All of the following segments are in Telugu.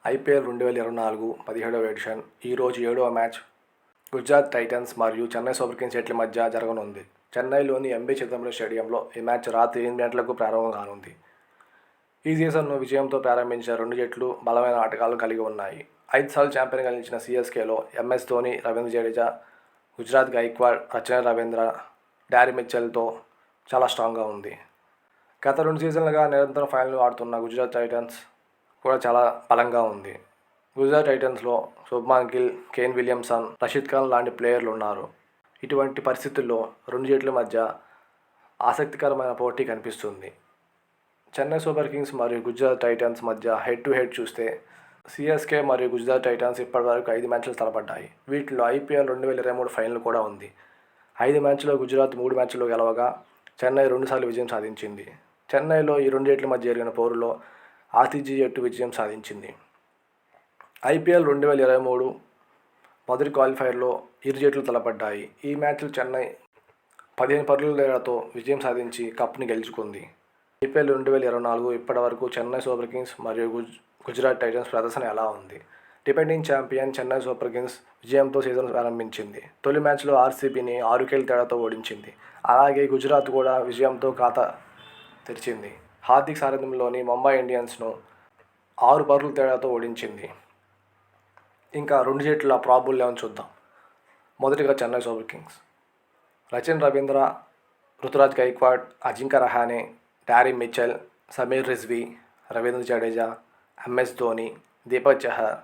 ఐపీఎల్ 2024 17వ ఎడిషన్ ఈరోజు 7వ మ్యాచ్ గుజరాత్ టైటన్స్ మరియు చెన్నై సూపర్ కింగ్స్ జట్ల మధ్య జరగనుంది. చెన్నైలోని ఎంబీ చిదంబరం స్టేడియంలో ఈ మ్యాచ్ రాత్రి 8 గంటలకు ప్రారంభం కానుంది. ఈ సీజన్ను విజయంతో ప్రారంభించిన రెండు జట్లు బలమైన ఆటగాళ్లను కలిగి ఉన్నాయి. 5 సార్లు ఛాంపియన్గా నిలిచిన సీఎస్కేలో ఎంఎస్ ధోని, రవీంద్ర జడేజా, గుజరాత్ గైక్వాడ్, రచన రవీంద్ర, డారీ మిచెల్తో చాలా స్ట్రాంగ్గా ఉంది. గత 2 సీజన్లుగా నిరంతరం ఫైనల్ ఆడుతున్న గుజరాత్ టైటన్స్ కూడా చాలా బలంగా ఉంది. గుజరాత్ టైటన్స్లో శుభ్మాన్ గిల్, కేన్ విలియమ్సన్, రషీద్ ఖాన్ లాంటి ప్లేయర్లు ఉన్నారు. ఇటువంటి పరిస్థితుల్లో రెండు జట్ల మధ్య ఆసక్తికరమైన పోటీ కనిపిస్తుంది. చెన్నై సూపర్ కింగ్స్ మరియు గుజరాత్ టైటన్స్ మధ్య హెడ్ టు హెడ్ చూస్తే సిఎస్కే మరియు గుజరాత్ టైటన్స్ ఇప్పటివరకు 5 మ్యాచ్లు తలపడ్డాయి. వీటిలో ఐపీఎల్ 2023 ఫైనల్ కూడా ఉంది. 5 మ్యాచ్ల్లో గుజరాత్ 3 మ్యాచ్ల్లో గెలవగా చెన్నై 2 సార్లు విజయం సాధించింది. చెన్నైలో ఈ రెండు జట్ల మధ్య జరిగిన పోరులో ఆతిథ్య జట్టు విజయం సాధించింది. ఐపీఎల్ 2023 మొదటి క్వాలిఫైర్లో ఇరు జట్లు తలపడ్డాయి. ఈ మ్యాచ్లో చెన్నై 15 పరుగుల తేడాతో విజయం సాధించి కప్ని గెలుచుకుంది. ఐపీఎల్ 2024 ఇప్పటివరకు చెన్నై సూపర్ కింగ్స్ మరియు గుజరాత్ టైటన్స్ ప్రదర్శన ఎలా ఉంది? Defending champion Chennai super Kings విజయంతో సీజన్ ప్రారంభించింది. తొలి మ్యాచ్లో ఆర్సీబీని 6 వికెట్ల తేడాతో ఓడించింది. అలాగే గుజరాత్ కూడా విజయంతో ఖాతా తెరిచింది. హార్దిక్ సారథ్యంలోని ముంబై ఇండియన్స్ను 6 పరుగుల తేడాతో ఓడించింది. ఇంకా రెండు జట్ల ప్రాబుల్ 11 చూద్దాం. మొదటిగా చెన్నై సూపర్ కింగ్స్. రచన రవీంద్ర, రుతురాజ్ గైక్వాడ్, అజింక్య రహానే, డారీ మిచెల్, సమీర్ రిజ్వీ, రవీంద్ర జడేజా, ఎంఎస్ ధోని, దీపక్ చహర్,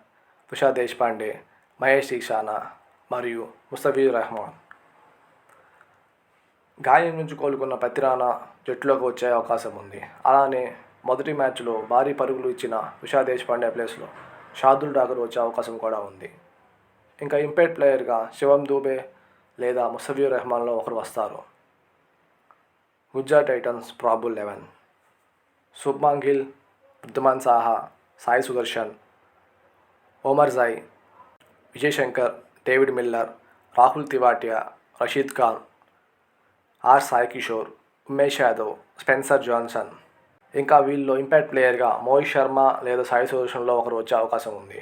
ఉషా దేశ్పాండే, మహేష్ తీక్షానా మరియు ముస్తఫిజుర్ రెహమాన్. గాయం నుంచి కోలుకున్న పతిరానా జట్టులోకి వచ్చే అవకాశం ఉంది. అలానే మొదటి మ్యాచ్లో భారీ పరుగులు ఇచ్చిన ఉషా దేశ్పాండే ప్లేస్లో షార్దుల్ ఠాకూర్ వచ్చే అవకాశం కూడా ఉంది. ఇంకా ఇంపాక్ట్ ప్లేయర్గా శివం దూబే లేదా ముస్తఫిజుర్ రెహమాన్లో ఒకరు వస్తారు. Gujarat Titans probable 11. Shubman Gill, Wriddhiman Saha, Sai Sudharsan, Omarzai, Vijay Shankar, David Miller, Rahul Tewatia, Rashid Khan, R Sai Kishore, Umesh Yadav, Spencer Johnson. ఇంకా వీళ్ళలో ఇంపాక్ట్ ప్లేయర్గా మోహిత్ శర్మ లేదా సాయి సుదర్శన్లో ఒకరు వచ్చే అవకాశం ఉంది.